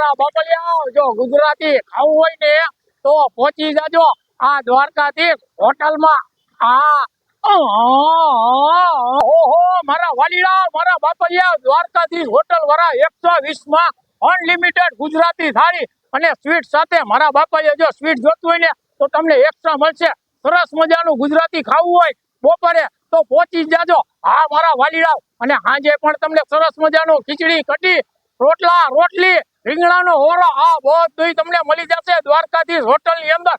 મારા બાપલિયા જો ગુજરાતી ખાવું હોય ને તો પહોંચી જાજો આ દ્વારકાધીશ હોટલમાં. ઓહો મારા વાલીડા મારા બાપલિયા દ્વારકાધીશ હોટલ વાળા 120 માં અનલિમિટેડ ગુજરાતી થાળી અને સ્વીટ સાથે. મારા બાપલિયા જો સ્વીટ જોતું હોય ને તો તમને એક્સ્ટ્રા મળશે. સરસ મજાનું ગુજરાતી ખાવું હોય બપોરે તો પહોંચી જાજો. હા મારા વાલીડા, અને સાંજે પણ તમને સરસ મજાનું ખીચડી કઢી રોટલા રોટલી રીંગણાનો ઓરો આ બધું તમને મળી જશે દ્વારકાધીશ હોટલ ની અંદર.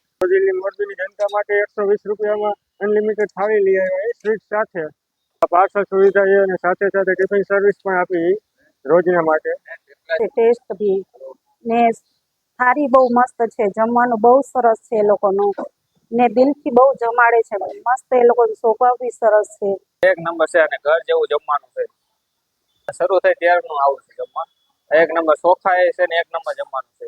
મોરબીની જનતા માટે 120 રૂપિયામાં અનલિમિટેડ થાળી લઈ આવ્યા સ્વીટ સાથે. પાર્સલ સુવિધા છે અને સાથે સાથે ટિફિન સર્વિસ પણ આપી રોજના માટે. ટેસ્ટ બી ને થાળી બહુ મસ્ત છે, જમવાનું બહુ સરસ છે એ લોકોનું, ને દિલથી બહુ જમાડે છે મસ્ત. એ લોકોનો સ્વભાવ બી સરસ છે, એક નંબર છે અને ઘર જેવું જમવાનું છે. શરૂ થાય ત્યારનું આવું છે જમવા. એક નંબર ચોખા છે ને એક નંબર જમવાનું છે.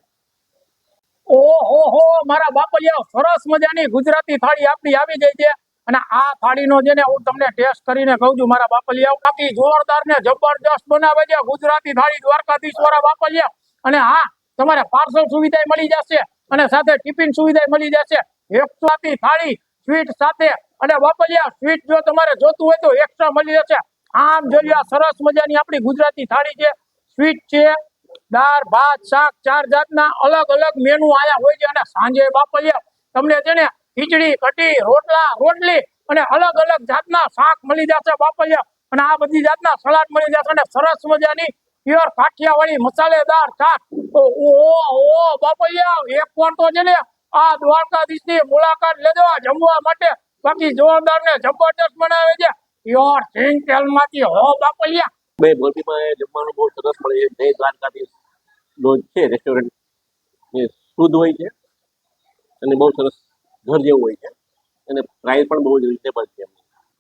ઓહો મારા બાપલિયા સરસ મજાની ગુજરાતી થાળી આપણી આવી ગઈ છે. અને આ થાળીનો છે ને હું તમને ટેસ્ટ કરીને કહું છું મારા બાપલિયા, બાકી જોરદાર ને જબરદસ્ત બનાવે છે ગુજરાતી થાળી દ્વારકાધીશ વાળા બાપલિયા. અને હા, તમારે પાર્સલ સુવિધા મળી જશે અને સાથે ટિફિન સુવિધા મળી જશે. એકસાથી થાળી સ્વીટ સાથે. અને બાપલિયા સ્વીટ જો તમારે જોતું હોય તો એક્સ્ટ્રા મળી જશે. આમ જોઈએ સરસ મજાની આપણી ગુજરાતી થાળી છે. સ્વીટ છે, દાળ ભાત શાક 4 જાતના અલગ અલગ મેનુ આયા હોય છે. અને સાંજે બાપલિયા તમને છે ને ખીચડી કઢી રોટલા રોટલી અને અલગ અલગ જાતના શાક મળી જશે બાપલિયા. અને આ બધી જાતના સલાડ મળી જશે અને સરસ મજાની પ્યોર કાઠિયાવાડી મસાલેદાર શાક. ઓ બાપલિયા એકવાર તો છે ને આ દ્વારકાધીશ ની મુલાકાત લેજો જમવા માટે. બાકી જોરદાર ને જબરદસ્ત બનાવે છે પ્યોર સિંગ તેલ માંથી હો બાપલિયા. મોરબીમાં જમવાનું બહુ સરસ મળે છે. જય દ્વારકાધીશ નો છે રેસ્ટોરન્ટ, શુદ્ધ હોય છે અને બહુ સરસ ઘર જેવું હોય છે અને પ્રાઇસ પણ બહુ રિઝનેબલ છે.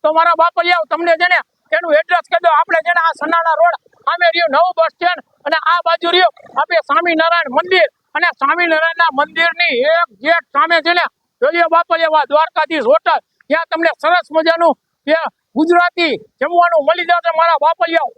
તો મારા બાપલિયા તમને છે ને એનું એડ્રેસ કહી દો. આપણે છે ને આ સનાડા રોડ સામે રહ્યું નવું બસ સ્ટેન્ડ અને આ બાજુ રહ્યું આપણે સ્વામિનારાયણ મંદિર. અને સ્વામિનારાયણ ના મંદિર ની એક ગેટ સામે છે ને જોજો બાપલિયા દ્વારકાધીશ હોટલ. ત્યાં તમને સરસ મજાનું ગુજરાતી જમવાનું મળી જશે મારા બાપલિયા.